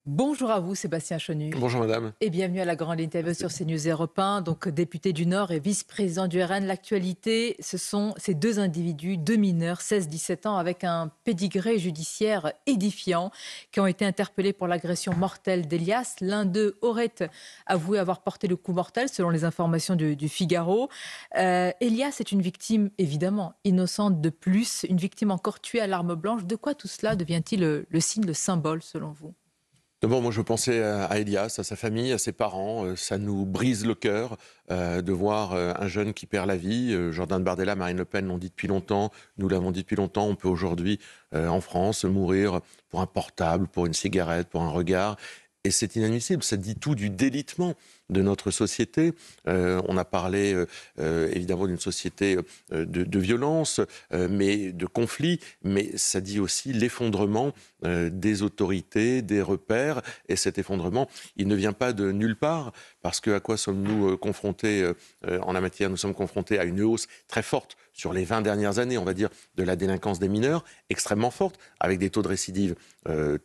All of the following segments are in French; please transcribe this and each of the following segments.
Bonjour à vous, Sébastien Chenu. Bonjour madame. Et bienvenue à la grande interview Merci. sur CNews Europe 1. Donc, député du Nord et vice-président du RN. L'actualité, ce sont ces deux individus, deux mineurs, 16-17 ans, avec un pédigré judiciaire édifiant, qui ont été interpellés pour l'agression mortelle d'Elias. L'un d'eux aurait avoué avoir porté le coup mortel, selon les informations du Figaro. Elias est une victime, évidemment, innocente de plus, une victime encore tuée à l'arme blanche. De quoi tout cela devient-il le signe, le symbole, selon vous ? D'abord, moi je pensais à Elias, à sa famille, à ses parents. Ça nous brise le cœur de voir un jeune qui perd la vie. Jordan Bardella, Marine Le Pen l'ont dit depuis longtemps, nous l'avons dit depuis longtemps. On peut aujourd'hui, en France, mourir pour un portable, pour une cigarette, pour un regard. Et c'est inadmissible, ça dit tout du délitement de notre société. On a parlé évidemment d'une société de violence, mais de conflit, mais ça dit aussi l'effondrement des autorités, des repères. Et cet effondrement, il ne vient pas de nulle part, parce que à quoi sommes-nous confrontés en la matière? Nous sommes confrontés à une hausse très forte sur les 20 dernières années, on va dire, de la délinquance des mineurs, extrêmement forte, avec des taux de récidive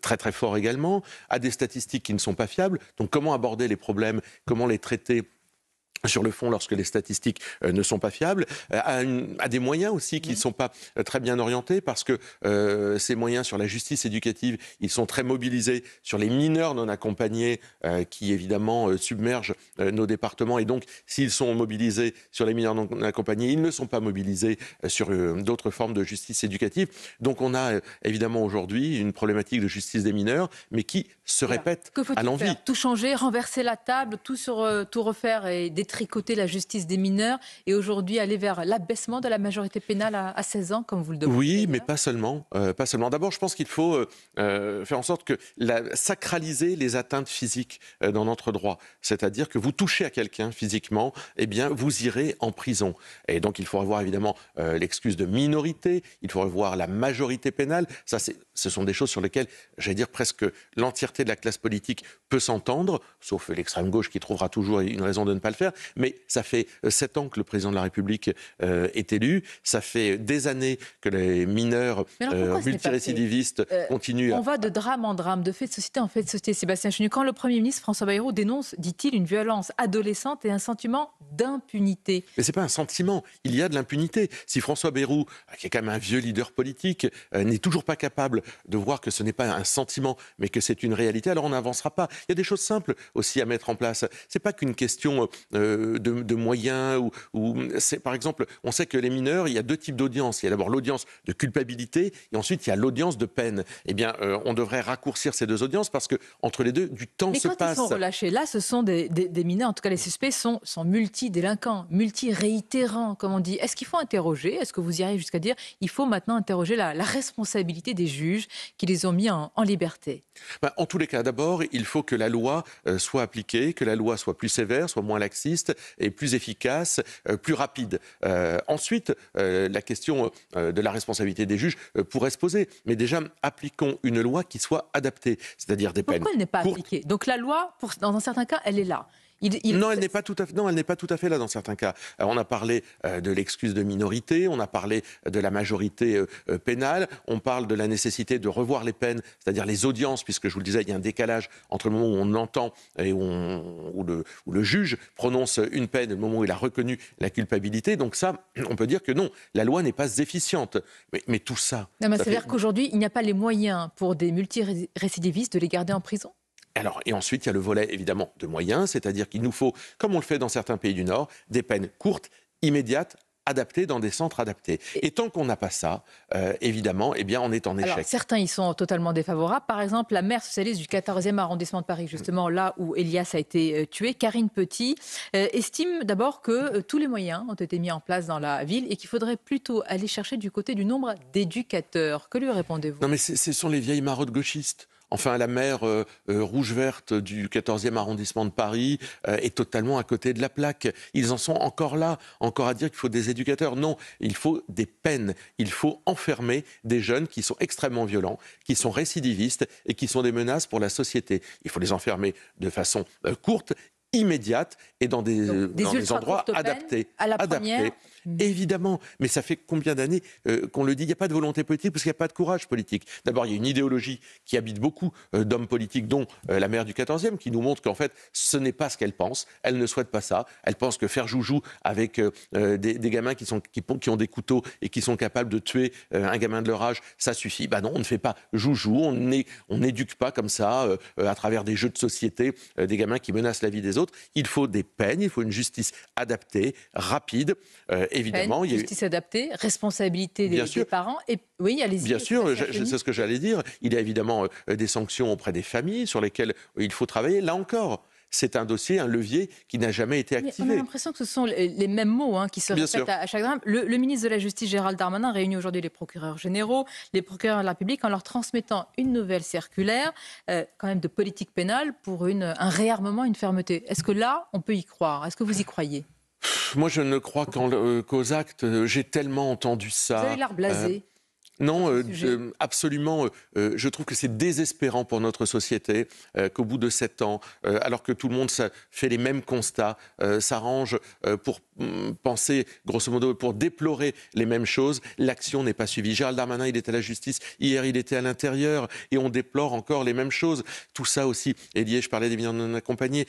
très très forts également, à des statistiques qui ne sont pas fiables. Donc comment aborder les problèmes, comment les traiter sur le fond lorsque les statistiques ne sont pas fiables, à des moyens aussi qui ne sont pas très bien orientés, parce que ces moyens sur la justice éducative, ils sont très mobilisés sur les mineurs non accompagnés qui évidemment submergent nos départements, et donc s'ils sont mobilisés sur les mineurs non accompagnés, ils ne sont pas mobilisés sur d'autres formes de justice éducative. Donc on a évidemment aujourd'hui une problématique de justice des mineurs, mais qui se répète à l'envi. Tout changer, renverser la table, tout refaire et détricoter la justice des mineurs, et aujourd'hui aller vers l'abaissement de la majorité pénale à 16 ans, comme vous le demandez. Oui, mais pas seulement. Pas seulement. D'abord, je pense qu'il faut faire en sorte que sacraliser les atteintes physiques dans notre droit. C'est-à-dire que vous touchez à quelqu'un physiquement, eh bien, vous irez en prison. Et donc, il faut revoir évidemment l'excuse de minorité, il faut revoir la majorité pénale. Ça, ce sont des choses sur lesquelles, j'allais dire, presque l'entièreté de la classe politique peut s'entendre, sauf l'extrême gauche qui trouvera toujours une raison de ne pas le faire. Mais ça fait 7 ans que le président de la République est élu. Ça fait des années que les mineurs multirécidivistes continuent. On va de drame en drame, de fait de société en fait de société. Sébastien Chenu, quand le Premier ministre François Bayrou dénonce, dit-il, une violence adolescente et un sentiment d'impunité. Mais c'est pas un sentiment, il y a de l'impunité. Si François Bayrou, qui est quand même un vieux leader politique, n'est toujours pas capable de voir que ce n'est pas un sentiment, mais que c'est une réalité, alors on n'avancera pas. Il y a des choses simples aussi à mettre en place. C'est pas qu'une question de moyens. C'est, par exemple, on sait que les mineurs, il y a deux types d'audience. Il y a d'abord l'audience de culpabilité et ensuite il y a l'audience de peine. Eh bien, on devrait raccourcir ces deux audiences, parce que entre les deux, du temps se passe. Mais quand ils sont relâchés, là, ce sont des mineurs, en tout cas les suspects sont multidélinquants, multiréitérants, comme on dit. Est-ce qu'il faut interroger, est-ce que vous irez jusqu'à dire il faut maintenant interroger la responsabilité des juges qui les ont mis en liberté? En tous les cas, d'abord, il faut que la loi soit appliquée, que la loi soit plus sévère, soit moins laxiste et plus efficace, plus rapide. Ensuite, la question de la responsabilité des juges pourrait se poser. Mais déjà, appliquons une loi qui soit adaptée, c'est-à-dire des peines courtes. Pourquoi elle n'est pas appliquée? Donc la loi, dans un certain cas, elle est là. Non, elle n'est pas tout à fait là dans certains cas. On a parlé de l'excuse de minorité, on a parlé de la majorité pénale, on parle de la nécessité de revoir les peines, c'est-à-dire les audiences, puisque je vous le disais, il y a un décalage entre le moment où on entend et où le juge prononce une peine et le moment où il a reconnu la culpabilité. Donc ça, on peut dire que non, la loi n'est pas efficiente. Mais tout ça... C'est-à-dire qu'aujourd'hui, il n'y a pas les moyens pour des multirécidivistes de les garder en prison? Alors, et ensuite, il y a le volet, évidemment, de moyens, c'est-à-dire qu'il nous faut, comme on le fait dans certains pays du Nord, des peines courtes, immédiates, adaptées dans des centres adaptés. Et tant qu'on n'a pas ça, évidemment, eh bien, on est en échec. Alors, certains y sont totalement défavorables. Par exemple, la maire socialiste du 14e arrondissement de Paris, justement là où Elias a été tué, Karine Petit, estime d'abord que tous les moyens ont été mis en place dans la ville et qu'il faudrait plutôt aller chercher du côté du nombre d'éducateurs. Que lui répondez-vous? Non, mais ce sont les vieilles marottes gauchistes. Enfin, la maire rouge-verte du 14e arrondissement de Paris est totalement à côté de la plaque. Ils en sont encore là, encore à dire qu'il faut des éducateurs. Non, il faut des peines. Il faut enfermer des jeunes qui sont extrêmement violents, qui sont récidivistes et qui sont des menaces pour la société. Il faut les enfermer de façon courte, immédiate et dans des endroits adaptés. À la première, Évidemment, mais ça fait combien d'années qu'on le dit, il n'y a pas de volonté politique parce qu'il n'y a pas de courage politique. D'abord, il y a une idéologie qui habite beaucoup d'hommes politiques, dont la mère du 14e, qui nous montre qu'en fait, ce n'est pas ce qu'elle pense. Elle ne souhaite pas ça. Elle pense que faire joujou avec des gamins qui ont des couteaux et qui sont capables de tuer un gamin de leur âge, ça suffit. Ben non, on ne fait pas joujou, on n'éduque pas comme ça, à travers des jeux de société, des gamins qui menacent la vie des autres. Il faut des peines, il faut une justice adaptée, rapide. Évidemment, justice adaptée, responsabilité des parents. Et oui, allez-y. Bien sûr, c'est ce que j'allais dire. Il y a évidemment des sanctions auprès des familles sur lesquelles il faut travailler. Là encore, c'est un dossier, un levier qui n'a jamais été activé. On a l'impression que ce sont les mêmes mots qui se répètent à chaque drame. Le ministre de la Justice, Gérald Darmanin, réunit aujourd'hui les procureurs généraux, les procureurs de la République, en leur transmettant une nouvelle circulaire, quand même de politique pénale, pour un réarmement, une fermeté. Est-ce que là, on peut y croire? Est-ce que vous y croyez? Moi, je ne crois qu'aux actes. J'ai tellement entendu ça. Vous avez l'air blasé. Non, absolument. Je trouve que c'est désespérant pour notre société qu'au bout de 7 ans, alors que tout le monde fait les mêmes constats, s'arrange pour penser, grosso modo, pour déplorer les mêmes choses, l'action n'est pas suivie. Gérald Darmanin, il est à la justice, hier il était à l'intérieur, et on déplore encore les mêmes choses. Tout ça aussi est lié, je parlais des mineurs non accompagnés,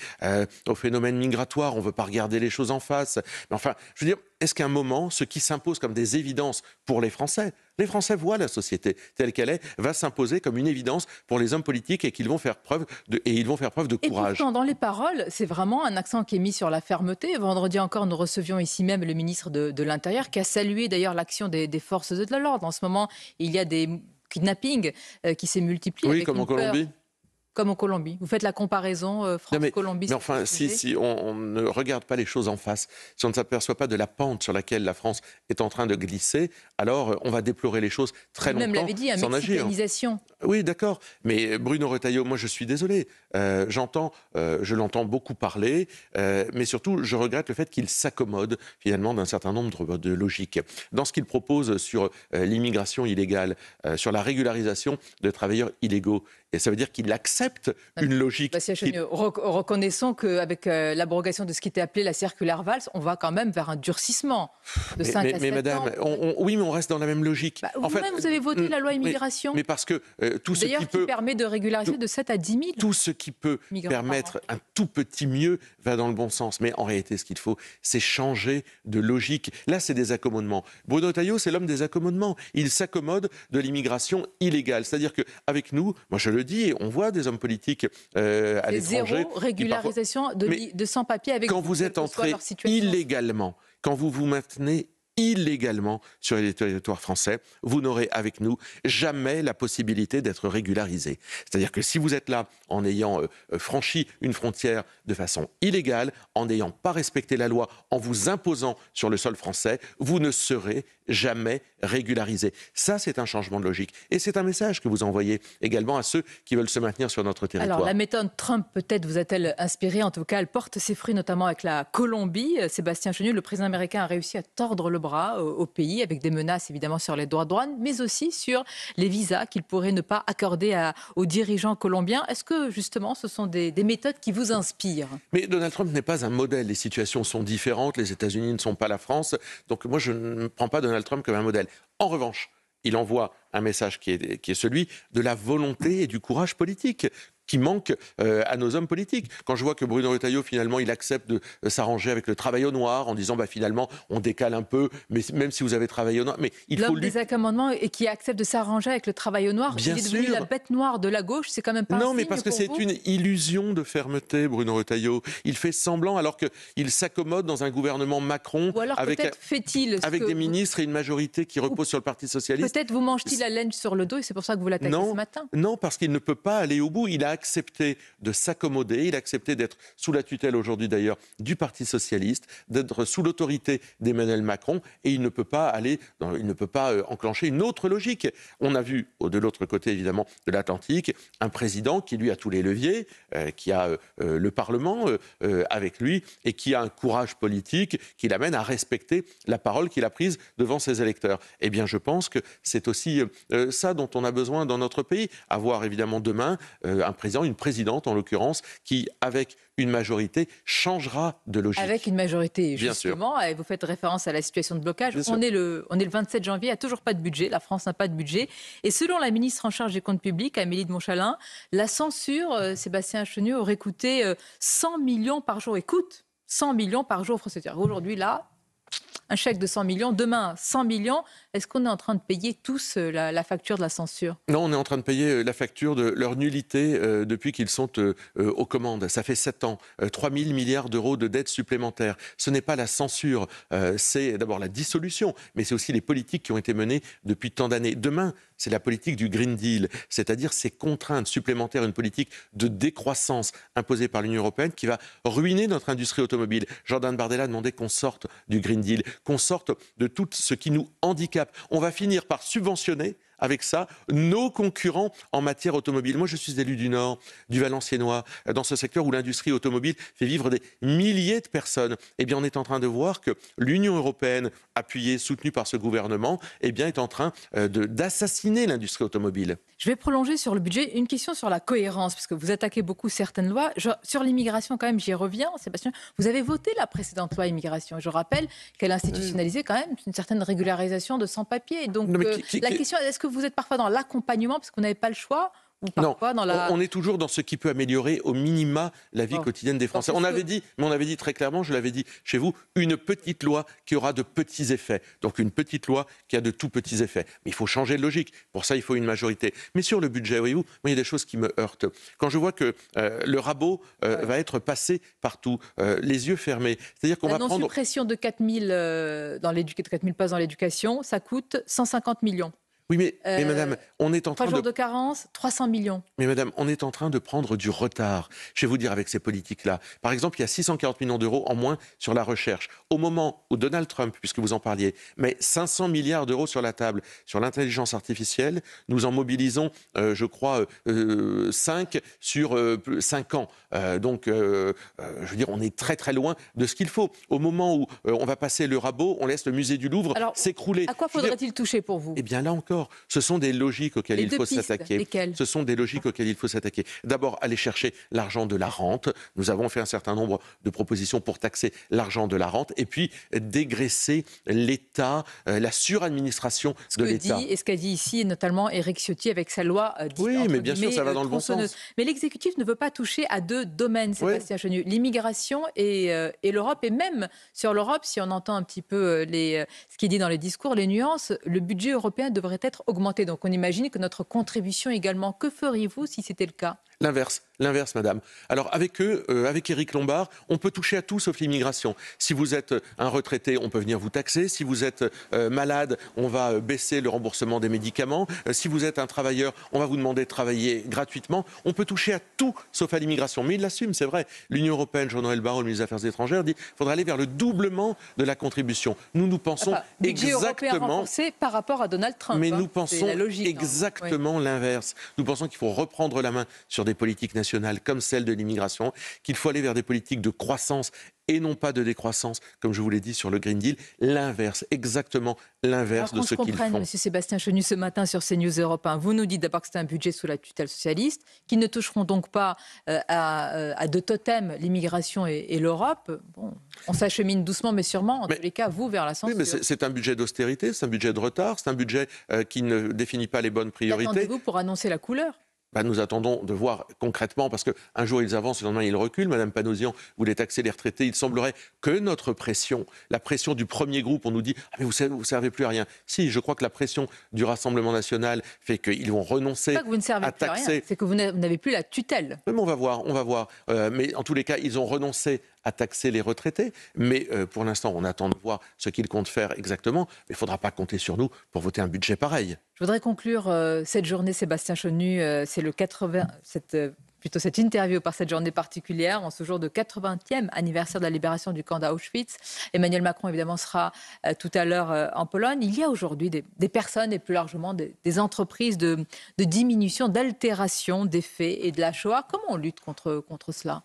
au phénomène migratoire, on ne veut pas regarder les choses en face. Mais enfin, je veux dire, est-ce qu'à un moment, ce qui s'impose comme des évidences pour les Français voient la société telle qu'elle est, va s'imposer comme une évidence pour les hommes politiques et qu'ils vont faire preuve de courage. Et pourtant, dans les paroles, c'est vraiment un accent qui est mis sur la fermeté. Vendredi encore, nous recevions ici même le ministre de l'Intérieur qui a salué d'ailleurs l'action des forces de l'ordre. En ce moment, il y a des kidnappings qui s'est multiplié. Oui, comme en Colombie. Comme en Colombie. Vous faites la comparaison France-Colombie. Mais enfin, si on ne regarde pas les choses en face, si on ne s'aperçoit pas de la pente sur laquelle la France est en train de glisser, alors on va déplorer les choses très longtemps. Vous l'avez dit, sans agir. Oui, d'accord. Mais Bruno Retailleau, moi je suis désolé. Je l'entends beaucoup parler, mais surtout je regrette le fait qu'il s'accommode finalement d'un certain nombre de logiques. Dans ce qu'il propose sur l'immigration illégale, sur la régularisation de travailleurs illégaux, et ça veut dire qu'il accepte une logique. Reconnaissons qu'avec l'abrogation de ce qui était appelé la circulaire Valls, on va quand même vers un durcissement de 5 à 7 ans. Mais madame, oui, mais on reste dans la même logique. Vous-même, vous avez voté la loi immigration. Mais parce que tout ce qui permet de régulariser de 7 à 10 000. Tout ce qui peut permettre un tout petit mieux va dans le bon sens. Mais en réalité, ce qu'il faut, c'est changer de logique. Là, c'est des accommodements. Bruno Retailleau, c'est l'homme des accommodements. Il s'accommode de l'immigration illégale. C'est-à-dire qu'avec nous, moi je le dis, on voit des hommes politiques à l'étranger. Zéro régularisation de sans-papiers avec quand vous êtes entré illégalement, quand vous vous maintenez illégalement sur les territoires français, vous n'aurez avec nous jamais la possibilité d'être régularisé. C'est-à-dire que si vous êtes là en ayant franchi une frontière de façon illégale, en n'ayant pas respecté la loi, en vous imposant sur le sol français, vous ne serez jamais régularisé. Ça, c'est un changement de logique. Et c'est un message que vous envoyez également à ceux qui veulent se maintenir sur notre territoire. Alors, la méthode Trump, peut-être, vous a-t-elle inspiré? En tout cas, elle porte ses fruits, notamment avec la Colombie. Sébastien Chenu, le président américain, a réussi à tordre le bras au pays, avec des menaces, évidemment, sur les droits de douane, mais aussi sur les visas qu'il pourrait ne pas accorder aux dirigeants colombiens. Est-ce que, justement, ce sont des méthodes qui vous inspirent? Mais Donald Trump n'est pas un modèle. Les situations sont différentes. Les États-Unis ne sont pas la France. Donc, moi, je ne prends pas Donald Trump comme un modèle. En revanche, il envoie un message qui est celui de la volonté et du courage politique qui manque à nos hommes politiques. Quand je vois que Bruno Retailleau, finalement, il accepte de s'arranger avec le travail au noir en disant, finalement, on décale un peu, mais même si vous avez travaillé au noir... Mais l'homme des accommodements et qui accepte de s'arranger avec le travail au noir, bien il est devenu la bête noire de la gauche, c'est quand même pas un signe pour vous? Non, mais parce que c'est une illusion de fermeté, Bruno Retailleau. Il fait semblant alors qu'il s'accommode dans un gouvernement Macron ou alors avec des ministres et une majorité qui repose sur le Parti socialiste. Peut-être vous mange-t-il la laine sur le dos et c'est pour ça que vous l'attaquez ce matin? Non, parce qu'il ne peut pas aller au bout. Il a accepté de s'accommoder, il a accepté d'être sous la tutelle aujourd'hui d'ailleurs du Parti socialiste, d'être sous l'autorité d'Emmanuel Macron et il ne peut pas enclencher une autre logique. On a vu de l'autre côté évidemment de l'Atlantique un président qui lui a tous les leviers, qui a le Parlement avec lui et qui a un courage politique qui l'amène à respecter la parole qu'il a prise devant ses électeurs. Eh bien je pense que c'est aussi ça dont on a besoin dans notre pays, avoir évidemment demain un président, une présidente en l'occurrence, qui, avec une majorité, changera de logique. Avec une majorité, Bien sûr. justement, et vous faites référence à la situation de blocage. Bien sûr. On est le 27 janvier, il n'y a toujours pas de budget, la France n'a pas de budget. Et selon la ministre en charge des comptes publics, Amélie de Montchalin, la censure, Sébastien Chenu, aurait coûté 100 millions par jour. Écoute, 100 millions par jour aux Français. Aujourd'hui, là, un chèque de 100 millions, demain 100 millions. Est-ce qu'on est en train de payer tous la facture de la censure? Non, on est en train de payer la facture de leur nullité depuis qu'ils sont aux commandes. Ça fait 7 ans, 3 000 milliards d'euros de dettes supplémentaires. Ce n'est pas la censure, c'est d'abord la dissolution, mais c'est aussi les politiques qui ont été menées depuis tant d'années. Demain, c'est la politique du Green Deal, c'est-à-dire ces contraintes supplémentaires, une politique de décroissance imposée par l'Union européenne qui va ruiner notre industrie automobile. Jordan Bardella demandait qu'on sorte du Green Deal, qu'on sorte de tout ce qui nous handicape. On va finir par subventionner avec ça nos concurrents en matière automobile. Moi, je suis élu du Nord, du Valenciennois, dans ce secteur où l'industrie automobile fait vivre des milliers de personnes. Eh bien, on est en train de voir que l'Union européenne, appuyée, soutenue par ce gouvernement, eh bien, est en train d'assassiner l'industrie automobile. Je vais prolonger sur le budget. Une question sur la cohérence, parce que vous attaquez beaucoup certaines lois. Sur l'immigration, quand même, j'y reviens. Sébastien, vous avez voté la précédente loi immigration. Je rappelle qu'elle institutionnalisait quand même une certaine régularisation de sans-papiers. Donc, Non, mais la question, est-ce que vous êtes parfois dans l'accompagnement, parce que vous n'avez pas le choix, ou parfois dans la... on est toujours dans ce qui peut améliorer au minima la vie quotidienne des Français. On avait dit très clairement, je l'avais dit chez vous, une petite loi qui aura de petits effets. Donc une petite loi qui a de tout petits effets. Mais il faut changer de logique. Pour ça, il faut une majorité. Mais sur le budget, voyez-vous, moi, il y a des choses qui me heurtent. Quand je vois que le rabot va être passé partout, les yeux fermés. C'est-à-dire qu'on va prendre... La non-suppression de 4 000 postes dans l'éducation, ça coûte 150 millions. Oui, mais madame, on est en train 3 jours de carence, 300 millions. Mais madame, on est en train de prendre du retard. Je vais vous dire avec ces politiques-là. Par exemple, il y a 640 millions d'euros en moins sur la recherche. Au moment où Donald Trump, puisque vous en parliez, met 500 milliards d'euros sur la table sur l'intelligence artificielle, nous en mobilisons, je crois, 5 sur 5 ans. Donc, je veux dire, on est très très loin de ce qu'il faut. Au moment où on va passer le rabot, on laisse le musée du Louvre s'écrouler. À quoi faudrait-il toucher pour vous? Eh bien là encore, ce sont des logiques auxquelles il faut s'attaquer. Lesquelles? Ce sont des logiques auxquelles il faut s'attaquer. D'abord, aller chercher l'argent de la rente. Nous avons fait un certain nombre de propositions pour taxer l'argent de la rente. Et puis, dégraisser l'État, la suradministration de l'État. Ce qu'a dit ici, notamment Éric Ciotti, avec sa loi oui, mais bien sûr, ça va dans le bon sens. Mais l'exécutif ne veut pas toucher à deux domaines, Sébastien Chenu. L'immigration et l'Europe. Et même sur l'Europe, si on entend un petit peu ce qui est dit dans les discours, les nuances, le budget européen devrait être augmenté. Donc on imagine que notre contribution également. Que feriez-vous si c'était le cas? L'inverse, madame. Alors avec eux, avec Éric Lombard, on peut toucher à tout sauf l'immigration. Si vous êtes un retraité, on peut venir vous taxer. Si vous êtes malade, on va baisser le remboursement des médicaments. Si vous êtes un travailleur, on va vous demander de travailler gratuitement. On peut toucher à tout sauf à l'immigration. Mais il l'assume, c'est vrai. L'Union européenne, Jean-Noël Barrot, le ministre des Affaires étrangères, dit qu'il faudrait aller vers le doublement de la contribution. Nous pensons exactement... par rapport à Donald Trump. Mais nous pensons logique, exactement l'inverse. Nous pensons qu'il faut reprendre la main sur des politiques nationales comme celle de l'immigration, qu'il faut aller vers des politiques de croissance et non pas de décroissance, comme je vous l'ai dit sur le Green Deal, l'inverse, exactement l'inverse de ce qu'ils font. M. Sébastien Chenu, ce matin sur CNews Europe 1, vous nous dites d'abord que c'est un budget sous la tutelle socialiste, qui ne toucheront donc pas à deux totems, l'immigration et l'Europe. Bon, on s'achemine doucement mais sûrement, en tous les cas, vous, vers la censure. Oui, mais c'est un budget d'austérité, c'est un budget de retard, c'est un budget qui ne définit pas les bonnes priorités. Qu'attendez-vous pour annoncer la couleur? Nous attendons de voir concrètement, parce qu'un jour ils avancent, le lendemain ils reculent. Madame Panosian voulait taxer les retraités. Il semblerait que notre pression, la pression du premier groupe, on nous dit « Ah mais vous servez plus à rien ». Si, je crois que la pression du Rassemblement national fait qu'ils vont renoncer à taxer... C'est pas que vous ne servez plus à rien, c'est que vous n'avez plus la tutelle. Mais on va voir. Mais en tous les cas, ils ont renoncé à taxer les retraités. Mais pour l'instant, on attend de voir ce qu'ils comptent faire exactement. Mais il ne faudra pas compter sur nous pour voter un budget pareil. Je voudrais conclure cette journée, Sébastien Chenu, c'est le 80, cette interview par cette journée particulière, en ce jour de 80e anniversaire de la libération du camp d'Auschwitz. Emmanuel Macron, évidemment, sera tout à l'heure en Pologne. Il y a aujourd'hui des personnes et plus largement des entreprises de diminution, d'altération des faits et de la Shoah. Comment on lutte contre cela ?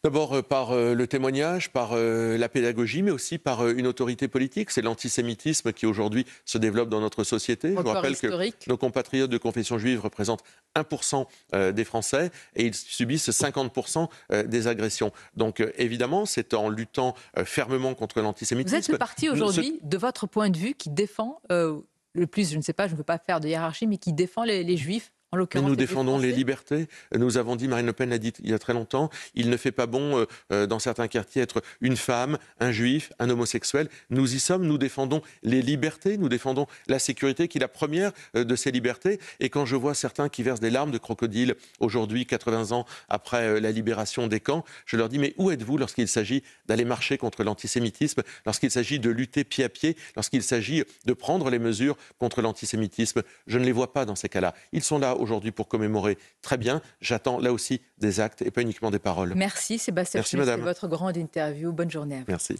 D'abord par le témoignage, par la pédagogie, mais aussi par une autorité politique. C'est l'antisémitisme qui aujourd'hui se développe dans notre société. Je vous Record rappelle que historique. nos compatriotes de confession juive représentent 1% des Français et ils subissent 50% des agressions. Donc évidemment, c'est en luttant fermement contre Vous êtes le l'antisémitisme. parti Nous- ce- aujourd'hui, de votre point de vue, qui défend le plus, je ne sais pas, je ne veux pas faire de hiérarchie, mais qui défend les Juifs, en Mais l'occurrence nous les défendons les Français. libertés. Nous avons dit, Marine Le Pen l'a dit il y a très longtemps, il ne fait pas bon dans certains quartiers être une femme, un juif, un homosexuel. Nous y sommes, nous défendons les libertés, nous défendons la sécurité qui est la première de ces libertés. Et quand je vois certains qui versent des larmes de crocodile aujourd'hui, 80 ans après la libération des camps, je leur dis, mais où êtes-vous lorsqu'il s'agit d'aller marcher contre l'antisémitisme, lorsqu'il s'agit de lutter pied à pied, lorsqu'il s'agit de prendre les mesures contre l'antisémitisme? Je ne les vois pas dans ces cas-là. Ils sont là aujourd'hui pour commémorer. Très bien, j'attends là aussi des actes et pas uniquement des paroles. Merci Sébastien Merci Schmitt, c'était madame. votre grande interview. Bonne journée à vous. Merci.